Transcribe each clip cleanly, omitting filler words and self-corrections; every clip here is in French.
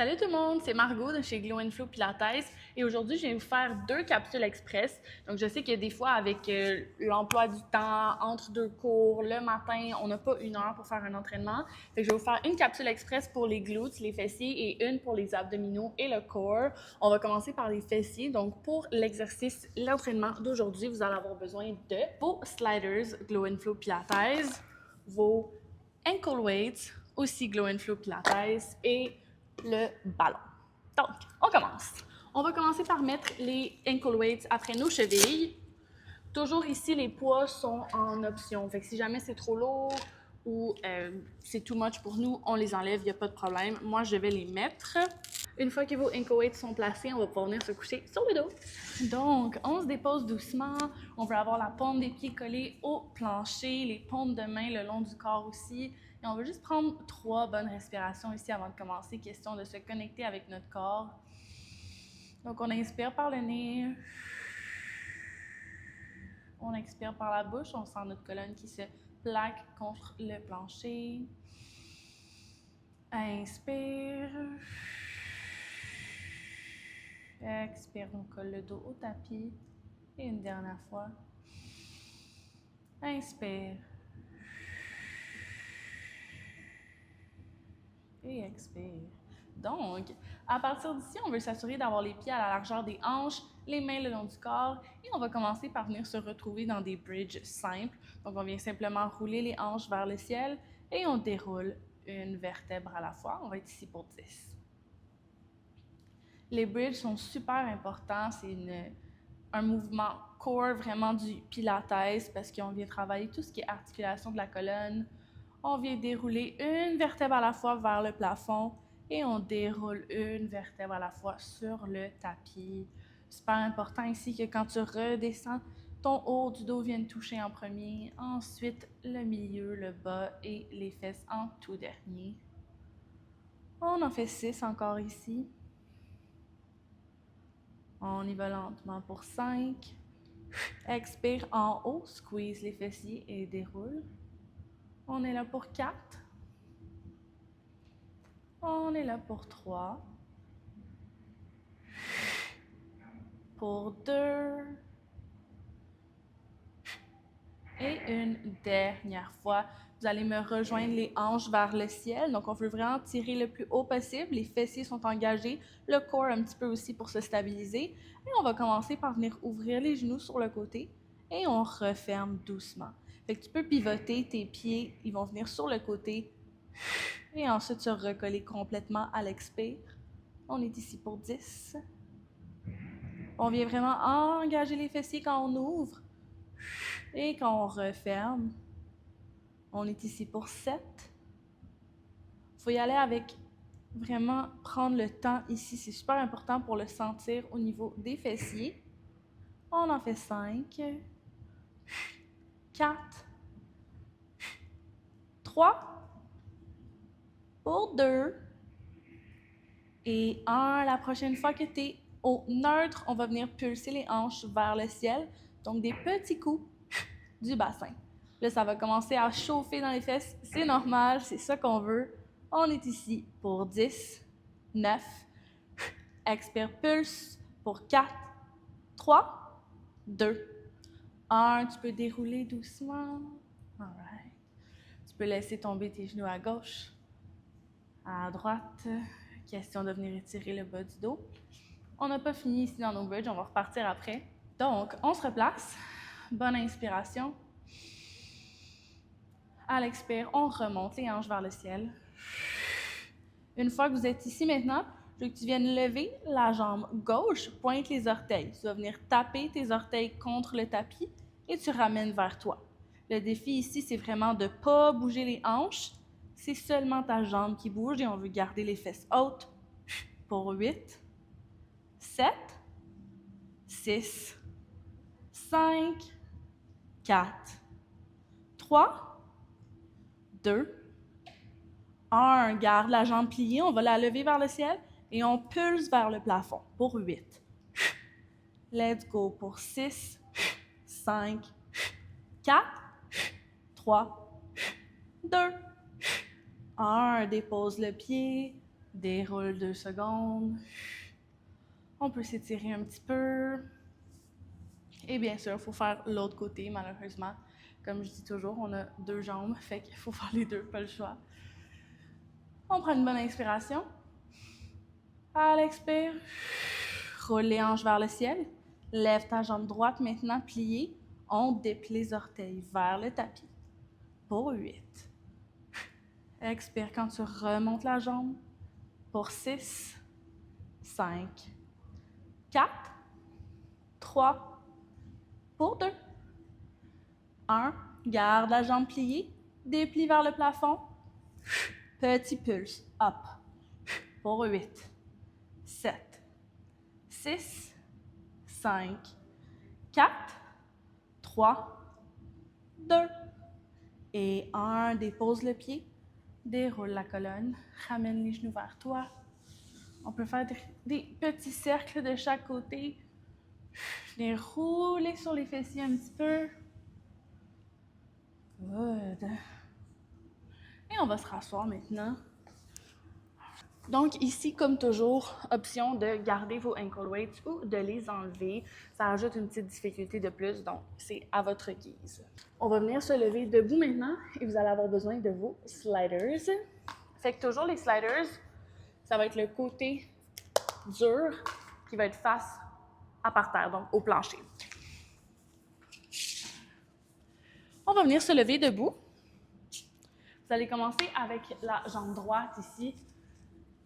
Salut tout le monde, c'est Margot de chez Glow Flow Pilates et aujourd'hui je viens vous faire 2 capsules express. Donc je sais que des fois avec l'emploi du temps, entre 2 cours, le matin, on n'a pas 1 heure pour faire un entraînement. Fait que je vais vous faire une capsule express pour les glutes, les fessiers et une pour les abdominaux et le corps. On va commencer par les fessiers. Donc pour l'exercice, l'entraînement d'aujourd'hui, vous allez avoir besoin de vos sliders Glow Flow Pilates, vos ankle weights, aussi Glow Flow Pilates et le ballon. Donc, on commence. On va commencer par mettre les ankle weights après nos chevilles. Toujours ici, les poids sont en option. Fait que si jamais c'est trop lourd ou c'est too much pour nous, on les enlève, il n'y a pas de problème. Moi, je vais les mettre. Une fois que vos ankle weights sont placés, on va pouvoir venir se coucher sur le dos. Donc, on se dépose doucement. On veut avoir la paume des pieds collée au plancher, les paumes de main le long du corps aussi. Et on va juste prendre 3 bonnes respirations ici avant de commencer. Question de se connecter avec notre corps. Donc, on inspire par le nez. On expire par la bouche. On sent notre colonne qui se plaque contre le plancher. Inspire. Expire, on colle le dos au tapis. Et une dernière fois. Inspire. Et expire. Donc, à partir d'ici, on veut s'assurer d'avoir les pieds à la largeur des hanches, les mains le long du corps et on va commencer par venir se retrouver dans des bridges simples. Donc, on vient simplement rouler les hanches vers le ciel et on déroule une vertèbre à la fois. On va être ici pour 10. Les bridges sont super importants. C'est un mouvement core vraiment du pilates parce qu'on vient travailler tout ce qui est articulation de la colonne. On vient dérouler une vertèbre à la fois vers le plafond et on déroule une vertèbre à la fois sur le tapis. Super important ici que quand tu redescends, ton haut du dos vienne toucher en premier, ensuite le milieu, le bas et les fesses en tout dernier. On en fait 6 encore ici. On y va lentement pour 5. Expire en haut, squeeze les fessiers et déroule. On est là pour 4. On est là pour 3. Pour 2. Et une dernière fois. Vous allez me rejoindre les hanches vers le ciel. Donc, on veut vraiment tirer le plus haut possible. Les fessiers sont engagés. Le corps un petit peu aussi pour se stabiliser. Et on va commencer par venir ouvrir les genoux sur le côté. Et on referme doucement. Fait que tu peux pivoter tes pieds. Ils vont venir sur le côté. Et ensuite se recoller complètement à l'expire. On est ici pour 10. On vient vraiment engager les fessiers quand on ouvre. Et quand on referme, on est ici pour 7. Il faut y aller avec vraiment prendre le temps ici. C'est super important pour le sentir au niveau des fessiers. On en fait 5. 4. 3. Pour 2. Et 1. La prochaine fois que tu es au neutre, on va venir pulser les hanches vers le ciel. Donc, des petits coups du bassin. Là, ça va commencer à chauffer dans les fesses. C'est normal, c'est ça qu'on veut. On est ici pour 10, 9. Expire, pulse pour 4, 3, 2, 1. Tu peux dérouler doucement. Alright. Tu peux laisser tomber tes genoux à gauche, à droite. Question de venir étirer le bas du dos. On n'a pas fini ici dans nos bridges, on va repartir après. Donc, on se replace. Bonne inspiration. À l'expire, on remonte les hanches vers le ciel. Une fois que vous êtes ici maintenant, je veux que tu viennes lever la jambe gauche, pointe les orteils. Tu vas venir taper tes orteils contre le tapis et tu ramènes vers toi. Le défi ici, c'est vraiment de ne pas bouger les hanches. C'est seulement ta jambe qui bouge et on veut garder les fesses hautes. Pour 8, 7, 6, 5, 4, 3, 2, 1. Garde la jambe pliée, on va la lever vers le ciel et on pulse vers le plafond pour 8. Let's go pour 6, 5, 4, 3, 2, 1. Dépose le pied, Déroule 2 secondes. On peut s'étirer un petit peu. Et bien sûr, il faut faire l'autre côté, malheureusement. Comme je dis toujours, on a 2 jambes, fait qu'il faut faire les deux, pas le choix. On prend une bonne inspiration. À l'expire, roule les hanches vers le ciel. Lève ta jambe droite maintenant, pliée. On déplie les orteils vers le tapis. Pour 8. Expire quand tu remontes la jambe. Pour 6, 5, 4, 3, pour 2, 1. Garde la jambe pliée. Déplie vers le plafond. Petit pulse. Up. Pour 8, 7, 6, 5, 4, 3, 2 et 1. Dépose le pied. Déroule la colonne. Ramène les genoux vers toi. On peut faire des petits cercles de chaque côté. Les rouler sur les fessiers un petit peu. Good. Et on va se rasseoir maintenant. Donc ici, comme toujours, option de garder vos ankle weights ou de les enlever. Ça ajoute une petite difficulté de plus, donc c'est à votre guise. On va venir se lever debout maintenant et vous allez avoir besoin de vos sliders. Fait que toujours les sliders, ça va être le côté dur qui va être face à par terre, donc au plancher. On va venir se lever debout. Vous allez commencer avec la jambe droite ici.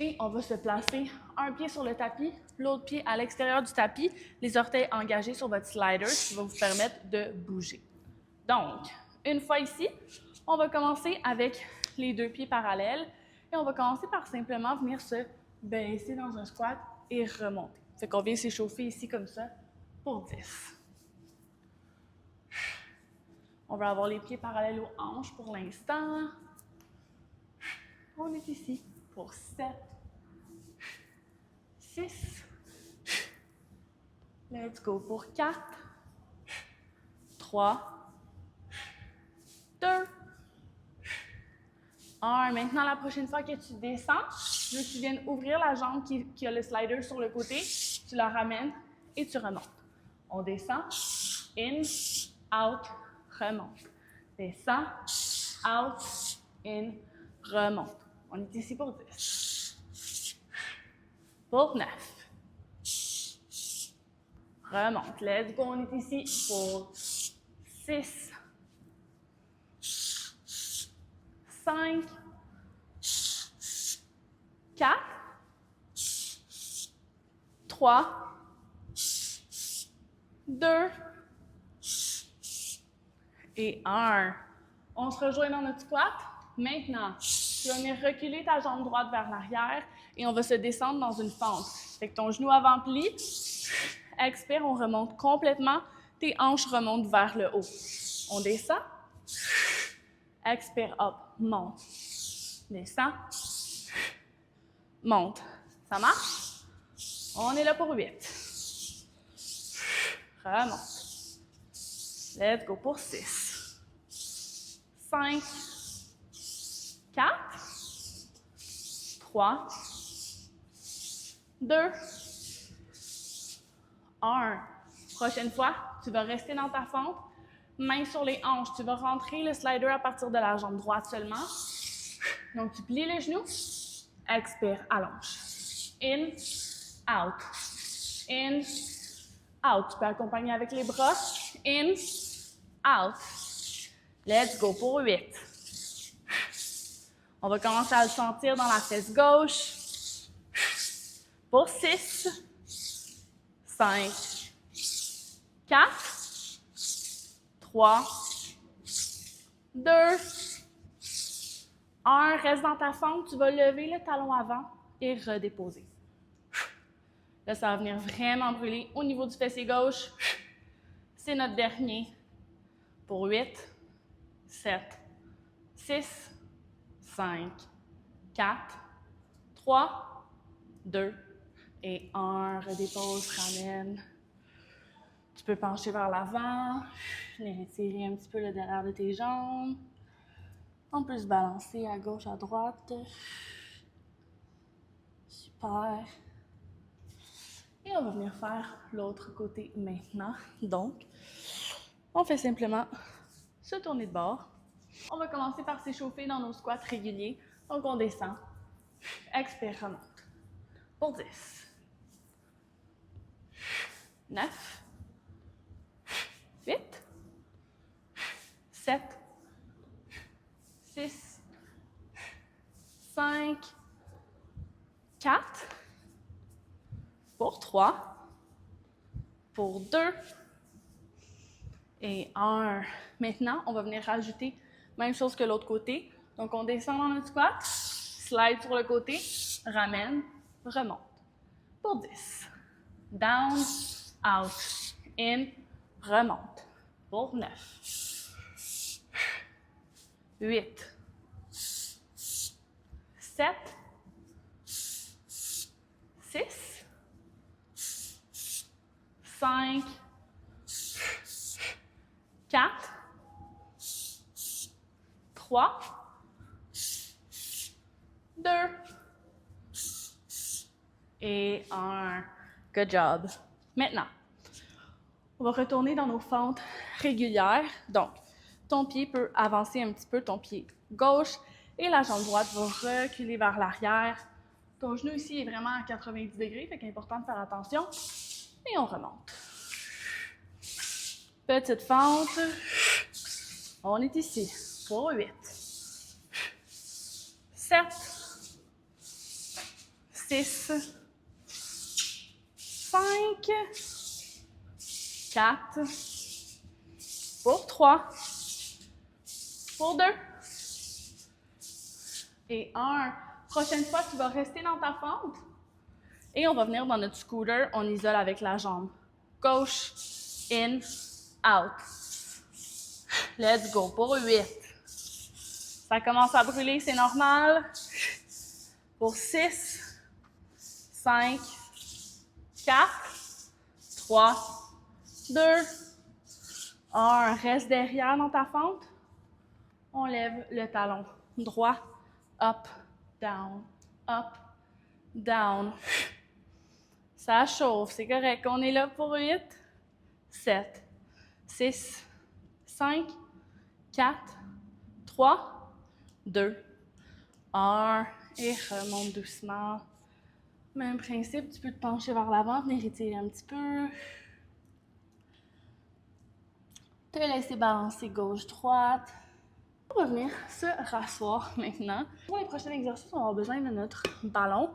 Et on va se placer un pied sur le tapis, l'autre pied à l'extérieur du tapis, les orteils engagés sur votre slider, qui va vous permettre de bouger. Donc, une fois ici, on va commencer avec les 2 pieds parallèles et on va commencer par simplement venir se baisser dans un squat et remonter. Fait qu'on vient s'échauffer ici comme ça pour 10. On va avoir les pieds parallèles aux hanches pour l'instant. On est ici pour 7, 6, let's go pour 4, 3, 2, 1. Maintenant, la prochaine fois que tu descends, je veux que tu viennes ouvrir la jambe qui a le slider sur le côté, tu la ramènes et tu remontes. On descend, in, out, remonte. Descend, out, in, remonte. On est ici pour 10. Pour 9. Remonte. Let's go. On est ici pour 6, 5, 4, 3, 2 et 1. On se rejoint dans notre squat. Maintenant, tu vas venir reculer ta jambe droite vers l'arrière et on va se descendre dans une fente. Fait que ton genou avant plie. Expire, on remonte complètement. Tes hanches remontent vers le haut. On descend. Expire, hop, monte. Descend. Monte. Ça marche? On est là pour 8. Remonte. Let's go pour 6. 5. 4. 3. 2. 1. Prochaine fois, tu vas rester dans ta fente. Main sur les hanches. Tu vas rentrer le slider à partir de la jambe droite seulement. Donc, tu plies les genoux. Expire, allonge. In, out. In, out. Tu peux accompagner avec les bras. In, out. Let's go pour 8. On va commencer à le sentir dans la fesse gauche. Pour 6, 5, 4, 3, 2, 1. Reste dans ta fente. Tu vas lever le talon avant et redéposer. Là, ça va venir vraiment brûler au niveau du fessier gauche. C'est notre dernier. Pour 8, 7, 6, 5, 4, 3, 2 et 1. Redépose, ramène. Tu peux pencher vers l'avant, venir étirer un petit peu le derrière de tes jambes. On peut se balancer à gauche, à droite. paire. Et on va venir faire l'autre côté maintenant. Donc, on fait simplement se tourner de bord. On va commencer par s'échauffer dans nos squats réguliers. Donc, on descend. Expire, remonte. Pour 10. 9. 8. 7. 6. 5. 4. Pour 3. Pour 2. Et 1. Maintenant, on va venir rajouter même chose que l'autre côté. Donc, on descend dans notre squat, slide sur le côté, ramène, remonte. Pour 10. Down, out, in, remonte. Pour 9. 8. 7. 6. 5. 4. 3. 2. Et 1. Good job. Maintenant, on va retourner dans nos fentes régulières. Donc, ton pied peut avancer un petit peu, ton pied gauche, et la jambe droite va reculer vers l'arrière. Ton genou ici est vraiment à 90 degrés, fait qu'il est important de faire attention. Et on remonte. Petite fente. On est ici pour 8. 7. 6. 5. 4. Pour 3. Pour 2. Et 1. Prochaine fois, tu vas rester dans ta fente. Et on va venir dans notre scooter. On isole avec la jambe gauche. In. Out. Let's go. Pour 8. Ça commence à brûler, c'est normal. Pour 6. 5. 4. 3. 2. 1. Reste derrière dans ta fente. On lève le talon droit. Up, down, up, down. Ça chauffe, c'est correct. On est là pour 8, 7, 6, 5, 4, 3, 2, 1. Et remonte doucement. Même principe, tu peux te pencher vers l'avant, venir étirer un petit peu. Te laisser balancer gauche-droite. On va venir se rasseoir maintenant. Pour les prochains exercices, on va avoir besoin de notre ballon.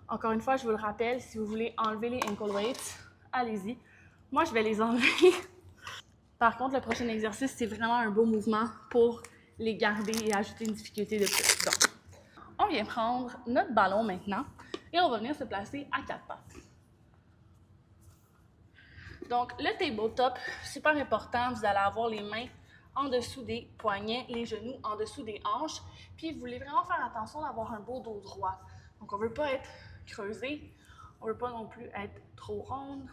Encore une fois, je vous le rappelle, si vous voulez enlever les ankle weights, allez-y. Moi, je vais les enlever. Par contre, le prochain exercice, c'est vraiment un beau mouvement pour les garder et ajouter une difficulté de plus. Donc, on vient prendre notre ballon maintenant et on va venir se placer à 4 pattes. Donc, le tabletop, super important, vous allez avoir les mains en dessous des poignets, les genoux en dessous des hanches. Puis, vous voulez vraiment faire attention d'avoir un beau dos droit. Donc, on ne veut pas être creusé, on ne veut pas non plus être trop ronde.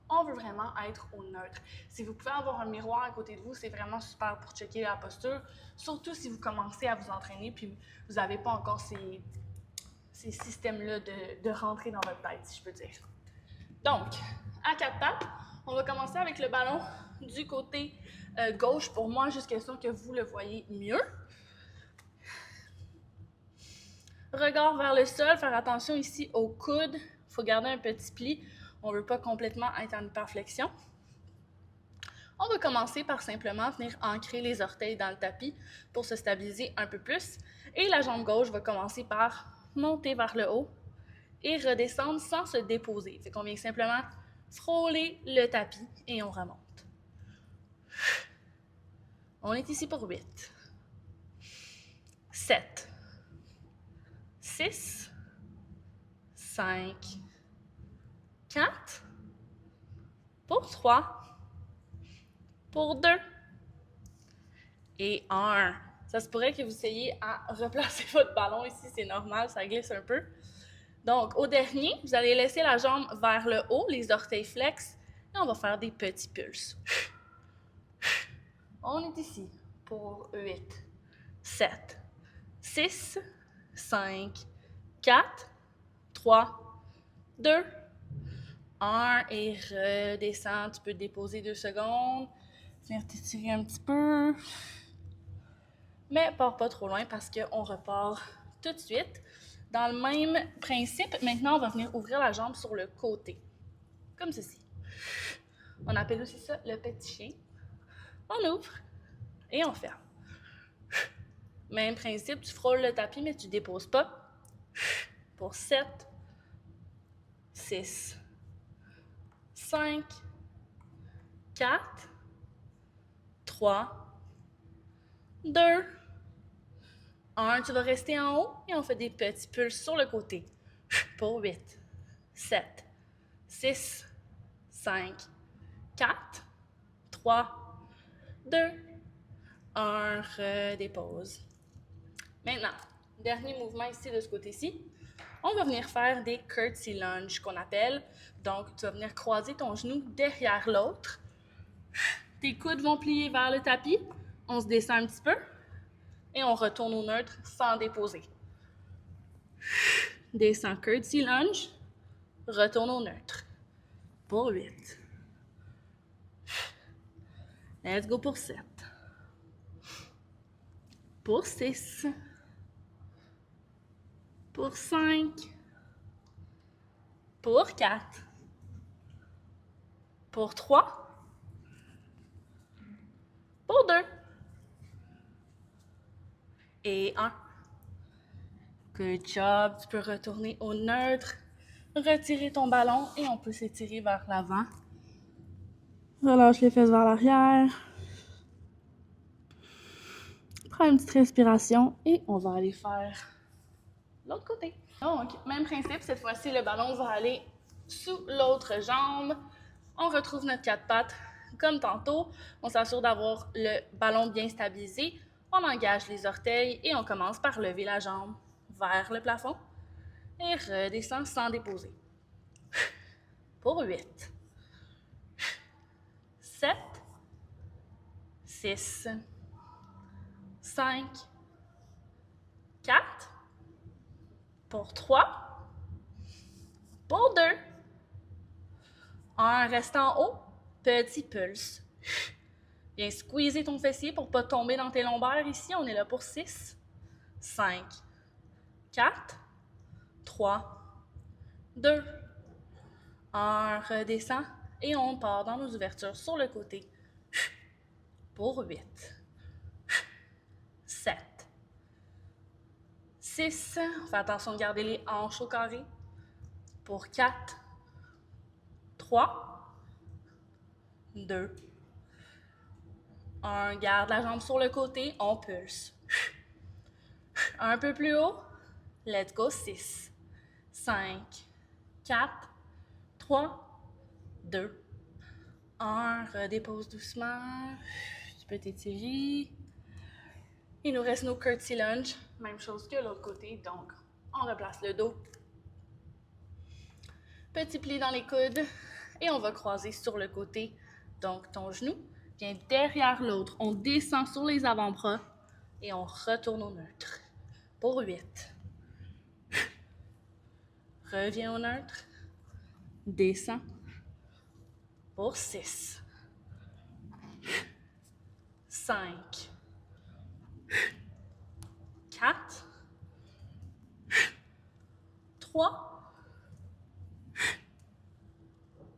On veut vraiment être au neutre. Si vous pouvez avoir un miroir à côté de vous, c'est vraiment super pour checker la posture, surtout si vous commencez à vous entraîner puis vous n'avez pas encore ces systèmes-là de rentrer dans votre tête, si je peux dire. Donc, à 4 pattes, on va commencer avec le ballon du côté gauche pour moi, jusqu'à ce que vous le voyez mieux. Regard vers le sol, faire attention ici au coude. Il faut garder un petit pli. On ne veut pas complètement être en hyperflexion. On va commencer par simplement venir ancrer les orteils dans le tapis pour se stabiliser un peu plus. Et la jambe gauche va commencer par monter vers le haut et redescendre sans se déposer. Fait qu'on vient simplement frôler le tapis et on remonte. On est ici pour 8, 7, 6, 5, 4, pour 3, pour 2 et 1. Ça se pourrait que vous essayiez à replacer votre ballon ici, c'est normal, ça glisse un peu. Donc, au dernier, vous allez laisser la jambe vers le haut, les orteils flex, et on va faire des petits pulses. On est ici pour 8, 7, 6, 5, 4, 3, 2, 1 et redescends. Tu peux te déposer 2 secondes, venir t'étirer un petit peu. Mais pars pas trop loin parce qu'on repart tout de suite. Dans le même principe, maintenant, on va venir ouvrir la jambe sur le côté, comme ceci. On appelle aussi ça le petit chien. On ouvre et on ferme. Même principe, tu frôles le tapis, mais tu ne déposes pas. Pour 7, 6, 5, 4, 3, 2, 1. Tu vas rester en haut et on fait des petits pulses sur le côté. Pour 8, 7, 6, 5, 4, 3, 2, 1. Redépose. Maintenant, dernier mouvement ici de ce côté-ci. On va venir faire des curtsy lunge qu'on appelle. Donc, tu vas venir croiser ton genou derrière l'autre. Tes coudes vont plier vers le tapis. On se descend un petit peu et on retourne au neutre sans déposer. Descend curtsy lunge, retourne au neutre. Pour 8. Let's go pour 7. Pour 6. Pour 5. Pour 4. Pour 3. Pour 2. Et 1. Good job. Tu peux retourner au neutre, retirer ton ballon et on peut s'étirer vers l'avant. Relâche les fesses vers l'arrière. Prends une petite respiration et on va aller faire l'autre côté. Donc, même principe, cette fois-ci, le ballon va aller sous l'autre jambe. On retrouve notre 4 pattes comme tantôt. On s'assure d'avoir le ballon bien stabilisé. On engage les orteils et on commence par lever la jambe vers le plafond et redescend sans déposer. Pour 8, 7, 6, 5, 4, pour 3, pour 2, 1, reste en haut, petit pulse. Viens squeezer ton fessier pour ne pas tomber dans tes lombaires ici. On est là pour 6, 5, 4, 3, 2, 1, redescend et on part dans nos ouvertures sur le côté. Pour 8, 7, 6, on fait attention de garder les hanches au carré. Pour 4, 3, 2, 1, garde la jambe sur le côté, on pulse. Un peu plus haut, let's go, 6, 5, 4, 3, 2, 1, redépose doucement, tu peux t'étirer. Il nous reste nos curtsy lunge, même chose que l'autre côté, donc on replace le dos. Petit pli dans les coudes et on va croiser sur le côté. Donc ton genou vient derrière l'autre, on descend sur les avant-bras et on retourne au neutre. Pour 8. Reviens au neutre, descend. Pour 6. 5. 4. 3.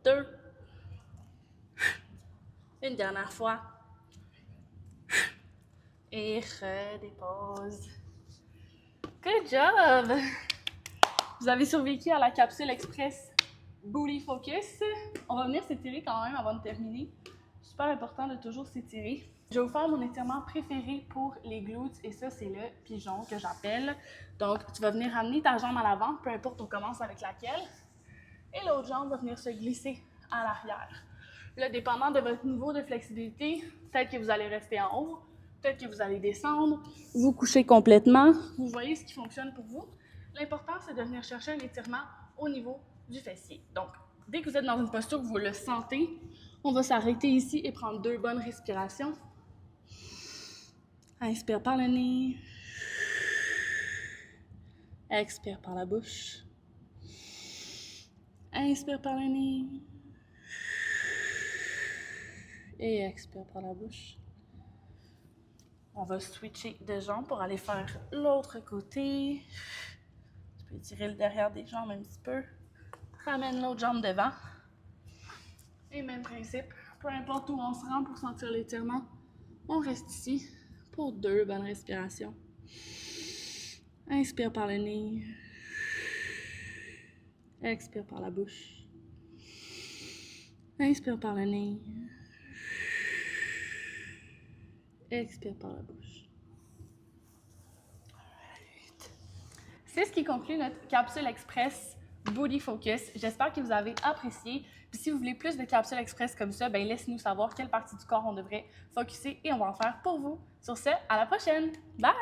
2. Une dernière fois. Et redépose. Good job! Vous avez survécu à la capsule express Booty Focus. On va venir s'étirer quand même avant de terminer. Super important de toujours s'étirer. Je vais vous faire mon étirement préféré pour les glutes et ça, c'est le pigeon que j'appelle. Donc, tu vas venir amener ta jambe à l'avant, peu importe on commence avec laquelle. Et l'autre jambe va venir se glisser à l'arrière. Là, dépendant de votre niveau de flexibilité, peut-être que vous allez rester en haut, peut-être que vous allez descendre, vous coucher complètement. Vous voyez ce qui fonctionne pour vous. L'important, c'est de venir chercher un étirement au niveau du fessier. Donc, dès que vous êtes dans une posture que vous le sentez, on va s'arrêter ici et prendre 2 bonnes respirations. Inspire par le nez. Expire par la bouche. Inspire par le nez. Et expire par la bouche. On va switcher de jambes pour aller faire l'autre côté. Tu peux étirer le derrière des jambes un petit peu. Ramène l'autre jambe devant. Et même principe, peu importe où on se rend pour sentir l'étirement, on reste ici pour 2 bonnes respirations. Inspire par le nez. Expire par la bouche. Inspire par le nez. Expire par la bouche. C'est ce qui conclut notre capsule express Booty Focus. J'espère que vous avez apprécié. Puis si vous voulez plus de capsules express comme ça, ben laissez-nous savoir quelle partie du corps on devrait focuser et on va en faire pour vous. Sur ce, à la prochaine! Bye!